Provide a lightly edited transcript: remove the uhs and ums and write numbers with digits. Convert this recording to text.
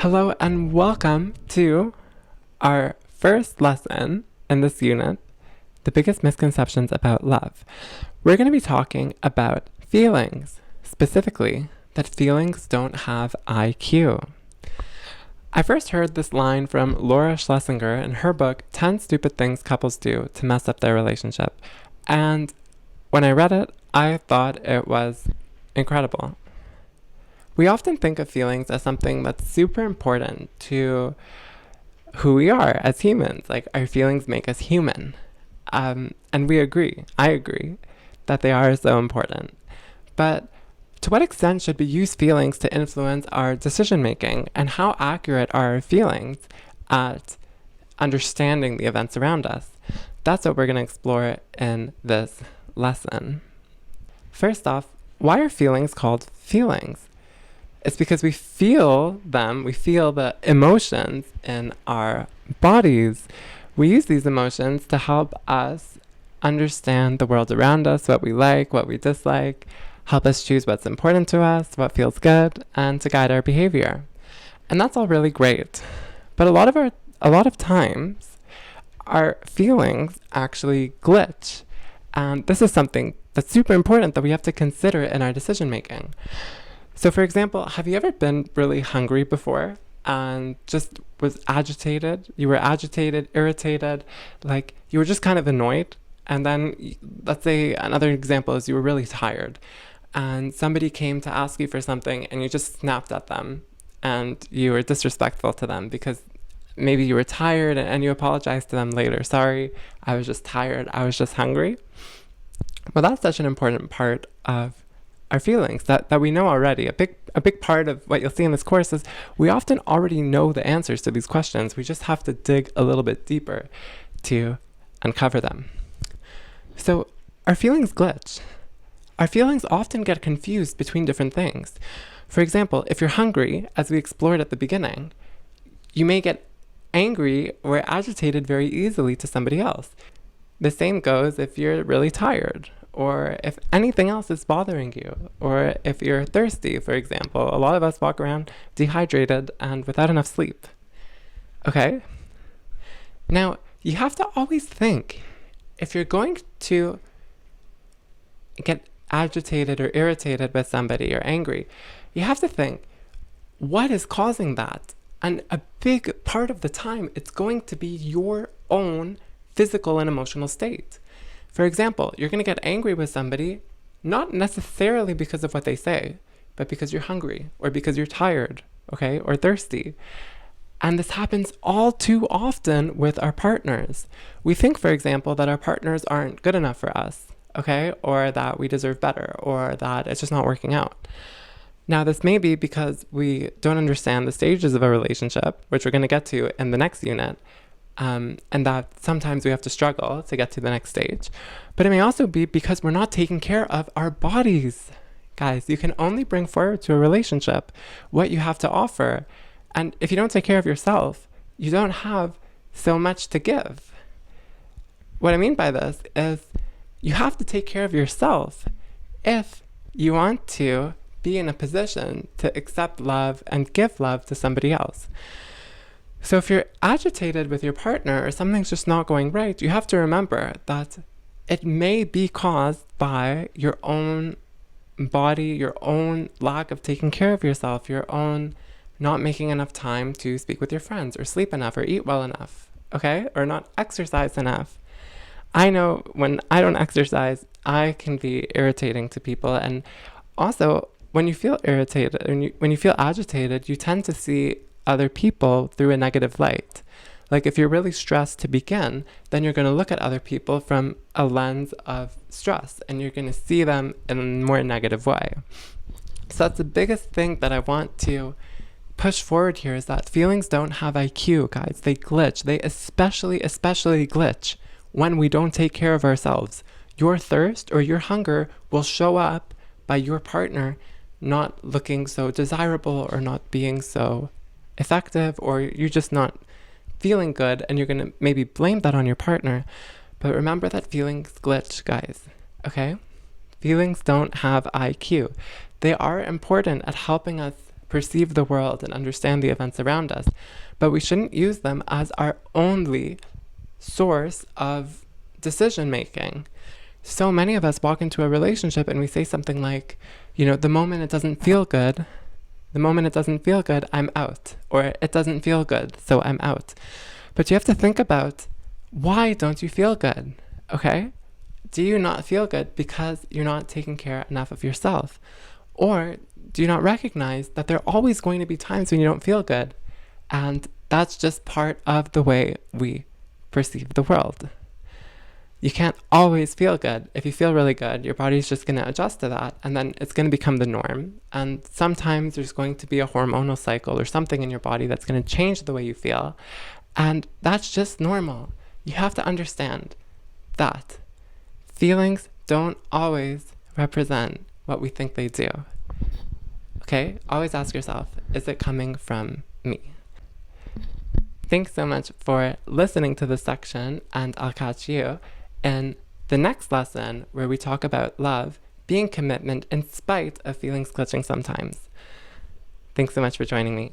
Hello and welcome to our first lesson in this unit, the biggest misconceptions about love. We're going to be talking about feelings, specifically that feelings don't have IQ. I first heard this line from Laura Schlesinger in her book, 10 Stupid Things Couples Do to Mess Up Their Relationship. And when I read it, I thought it was incredible. We often think of feelings as something that's super important to who we are as humans. Like, our feelings make us human. And we agree, I agree, that they are so important. But to what extent should we use feelings to influence our decision making? And how accurate are our feelings at understanding the events around us? That's what we're going to explore in this lesson. First off, why are feelings called feelings? It's because we feel them, we feel the emotions in our bodies. We use these emotions to help us understand the world around us, what we like, what we dislike, help us choose what's important to us, what feels good, and to guide our behavior. And that's all really great. But a lot of times, our feelings actually glitch. And this is something that's super important that we have to consider in our decision making. So for example, have you ever been really hungry before and just was agitated? You were agitated, irritated, like you were just kind of annoyed. And then let's say another example is you were really tired and somebody came to ask you for something and you just snapped at them and you were disrespectful to them because maybe you were tired and you apologized to them later. Sorry, I was just tired. I was just hungry. Well, that's such an important part of our feelings that we know already. A big part of what you'll see in this course is we often already know the answers to these questions. We just have to dig a little bit deeper to uncover them. So our feelings glitch. Our feelings often get confused between different things. For example, if you're hungry, as we explored at the beginning, you may get angry or agitated very easily to somebody else. The same goes if you're really tired, or if anything else is bothering you, or if you're thirsty, for example. A lot of us walk around dehydrated and without enough sleep. Okay? Now, you have to always think, if you're going to get agitated or irritated with somebody or angry, you have to think, what is causing that? And a big part of the time, it's going to be your own physical and emotional state. For example, you're going to get angry with somebody, not necessarily because of what they say, but because you're hungry or because you're tired, okay, or thirsty. And this happens all too often with our partners. We think, for example, that our partners aren't good enough for us, okay, or that we deserve better, or that it's just not working out. Now, this may be because we don't understand the stages of a relationship, which we're going to get to in the next unit, and that sometimes we have to struggle to get to the next stage. But it may also be because we're not taking care of our bodies. Guys, you can only bring forward to a relationship what you have to offer. And if you don't take care of yourself, you don't have so much to give. What I mean by this is you have to take care of yourself if you want to be in a position to accept love and give love to somebody else. So if you're agitated with your partner or something's just not going right, you have to remember that it may be caused by your own body, your own lack of taking care of yourself, your own not making enough time to speak with your friends or sleep enough or eat well enough, okay? Or not exercise enough. I know when I don't exercise, I can be irritating to people. And also, when you feel irritated and when you feel agitated, you tend to see other people through a negative light. Like if you're really stressed to begin, then you're going to look at other people from a lens of stress and you're going to see them in a more negative way. So that's the biggest thing that I want to push forward here, is that feelings don't have IQ, guys. They glitch. They especially glitch when we don't take care of ourselves. Your thirst or your hunger will show up by your partner not looking so desirable or not being so effective, or you're just not feeling good and you're going to maybe blame that on your partner. But remember that feelings glitch, guys, okay? Feelings don't have IQ. They are important at helping us perceive the world and understand the events around us, but we shouldn't use them as our only source of decision making. So many of us walk into a relationship and we say something like, the moment it doesn't feel good, I'm out. Or it doesn't feel good, so I'm out. But you have to think about, why don't you feel good? Okay? Do you not feel good because you're not taking care enough of yourself? Or do you not recognize that there are always going to be times when you don't feel good? And that's just part of the way we perceive the world. You can't always feel good. If you feel really good, your body's just going to adjust to that, and then it's going to become the norm. And sometimes there's going to be a hormonal cycle or something in your body that's going to change the way you feel. And that's just normal. You have to understand that feelings don't always represent what we think they do. Okay? Always ask yourself, is it coming from me? Thanks so much for listening to this section, and I'll catch you in the next lesson where we talk about love being commitment in spite of feelings glitching sometimes. Thanks so much for joining me.